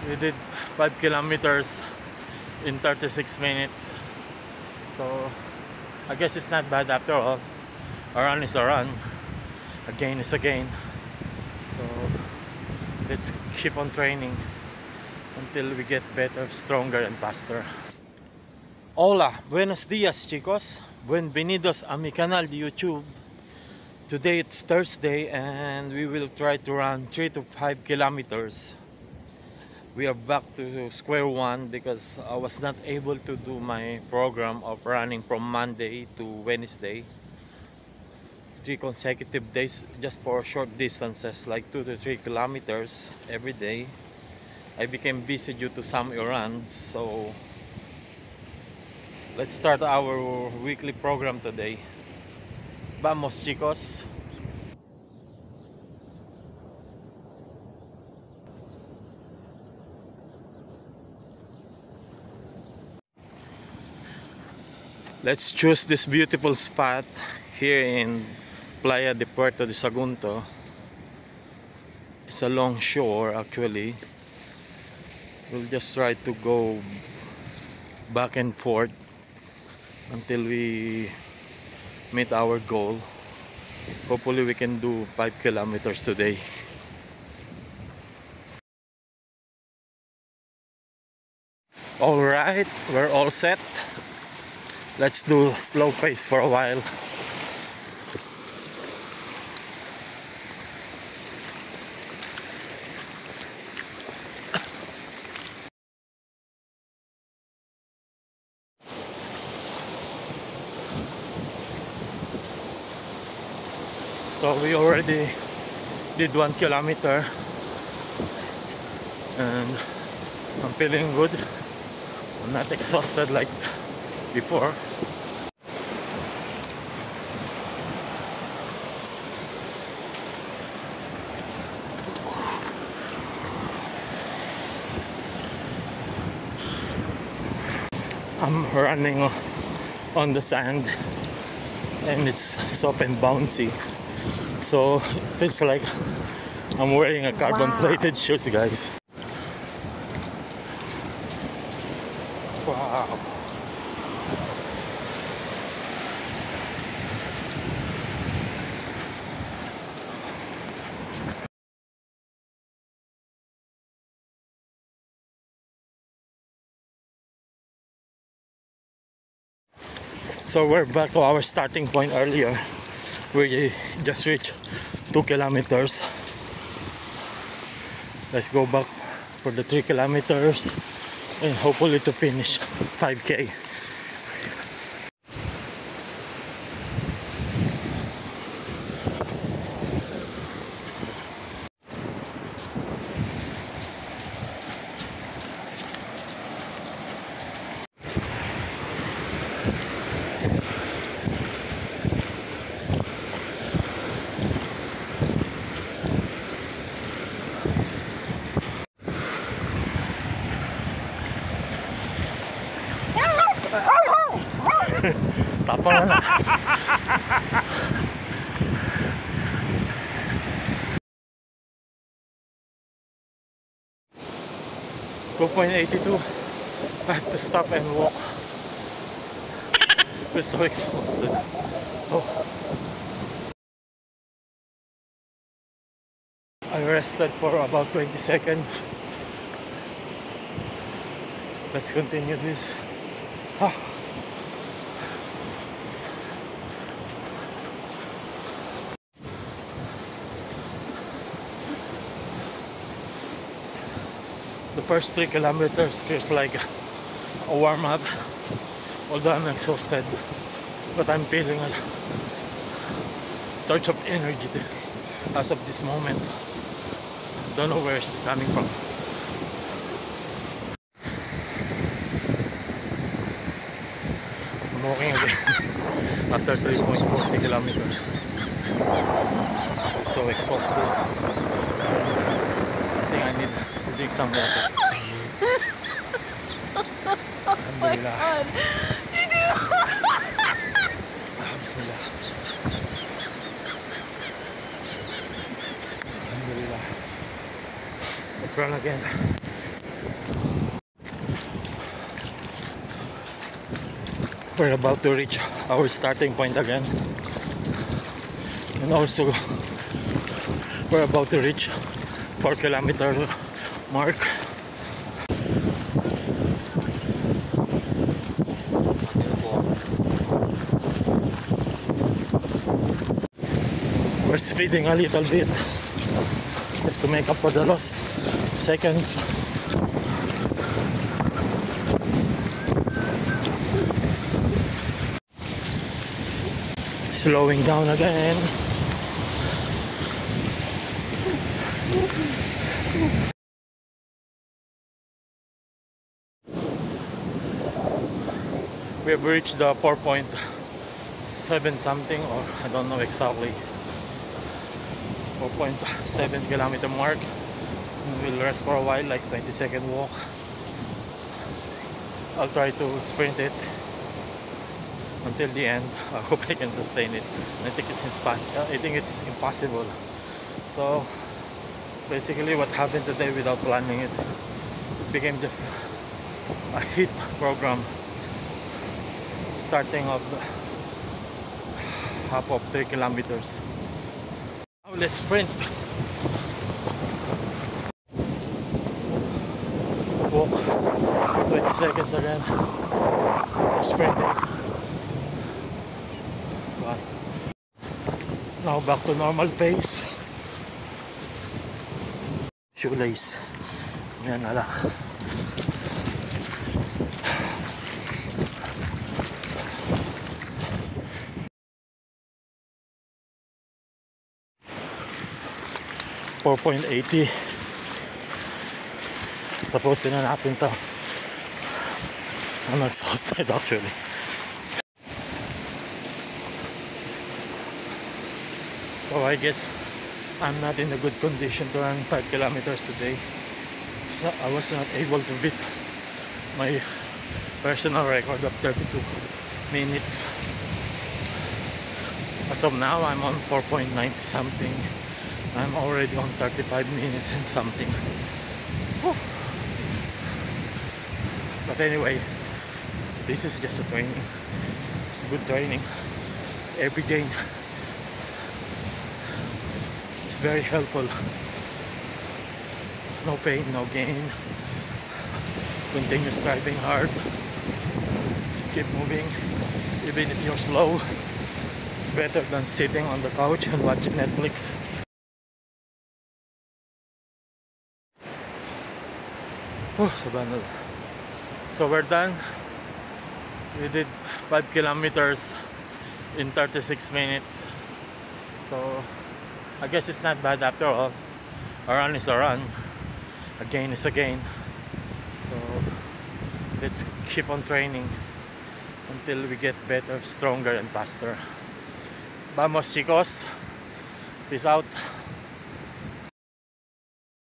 We did 5 kilometers in 36 minutes. So I guess it's not bad after all. A run is a run. A gain is a gain. So let's keep on training until we get better, stronger and faster. Hola, buenos dias chicos. Bienvenidos a mi canal de YouTube. Today it's Thursday and we will try to run 3 to 5 kilometers. We are back to square one because I was not able to do my program of running from Monday to Wednesday. 3 consecutive days just for short distances like 2 to 3 kilometers every day. I became busy due to some errands, so let's start our weekly program today. Vamos chicos! Let's choose this beautiful spot here in Playa de Puerto de Sagunto. It's a long shore actually. We'll just try to go back and forth until we meet our goal. Hopefully we can do 5 kilometers today. Alright, we're all set. Let's do slow pace for a while. So we already did 1 kilometer and I'm feeling good. I'm not exhausted like before. I'm running on the sand and it's soft and bouncy, so it feels like I'm wearing a carbon plated shoes, guys. Wow. So we're back to our starting point earlier. We just reached 2 kilometers. Let's go back for the 3 kilometers and hopefully to finish 5K. Tapang na. .82. I have to stop and walk. We're so exhausted. Oh. I rested for about 20 seconds. Let's continue this. Ah. The first 3 kilometers feels like a warm-up, although I'm exhausted, but I'm feeling a surge of energy as of this moment. Don't know where it's coming from. I'm walking again after 3.40 kilometers. I'm so exhausted. I think I need to drink some water. Oh my God. You do. Alhamdulillah. Alhamdulillah. Let's run again. We're about to reach our starting point again, and also we're about to reach 4 kilometer mark. We're speeding a little bit just to make up for the lost seconds. Slowing down again. We have reached the 4.7 something, or I don't know exactly, 4.7 kilometer mark. We'll rest for a while, like 20-second walk. I'll try to sprint it until the end. I hope I can sustain it. I think it's impossible. So basically what happened today, without planning it, became just a HIIT program, starting of half of 3 kilometers. Now let's sprint. Walk 20 seconds again. Sprinting. Right. Now back to normal pace. Shoelace. Yan na lang. .80. Tapusin na natin to. I'm exhausted actually. So I guess I'm not in a good condition to run 5 kilometers today. So I was not able to beat my personal record of 32 minutes. As of now, I'm on 4.90 something. I'm already on 35 minutes and something. Whew. But anyway, this is just a training. It's good training. Every gain is very helpful. No pain, no gain. Continue striving hard. Keep moving. Even if you're slow, it's better than sitting on the couch and watching Netflix. So we're done. We did 5 kilometers in 36 minutes. So I guess it's not bad after all. A run is a run. A gain is a gain. So let's keep on training until we get better, stronger and faster. Vamos chicos. Peace out.